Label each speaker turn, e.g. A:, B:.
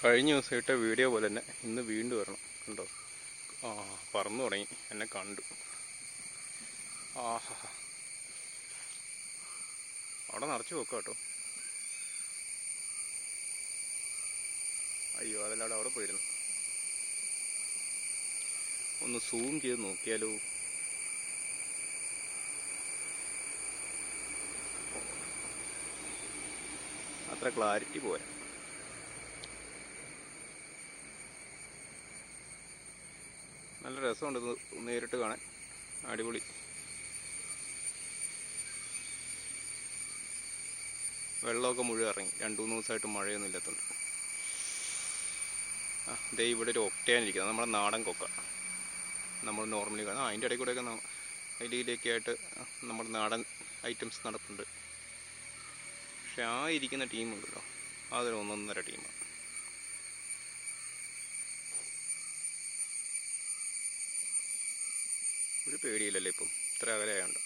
A: കഴിഞ്ഞ ദിവസം ഇട്ട വീഡിയോ പോലെ തന്നെ ഇന്ന് വീണ്ടും വരണം. കണ്ടോ? ആ, പറന്നു തുടങ്ങി. എന്നെ കണ്ടു. ആഹാ, അവിടെ നിറച്ച് വെക്കാം കേട്ടോ. അയ്യോ, അതല്ലാതെ അവിടെ പോയിരുന്നു. ഒന്ന് സൂം ചെയ്ത് നോക്കിയാലോ? അത്ര ക്ലാരിറ്റി പോരാ. നല്ല രസമുണ്ട് ഇത് നേരിട്ട് കാണാൻ. അടിപൊളി. വെള്ളമൊക്കെ മുഴുവൻ ഇറങ്ങി. 2-3 ദിവസമായിട്ട് മഴയൊന്നും ഇല്ലാത്തതുണ്ട്. ദേ ഇവിടെ ഒരു ഒക്ടയാനിരിക്കുന്നത്. നമ്മുടെ നാടൻ കൊക്ക. നമ്മൾ നോർമലി കാണാം. അതിൻ്റെ ഇടയിൽ കൂടെയൊക്കെ അതിലൊക്കെ ആയിട്ട് നമ്മുടെ നാടൻ ഐറ്റംസ് നടപ്പുണ്ട്. പക്ഷെ ആ ഇരിക്കുന്ന ടീമുണ്ടല്ലോ, അതൊരു ഒന്നൊന്നര ടീമാണ്. ഒരു പേടിയില്ലല്ലോ ഇപ്പം, ഇത്ര അകലെയായുണ്ട്.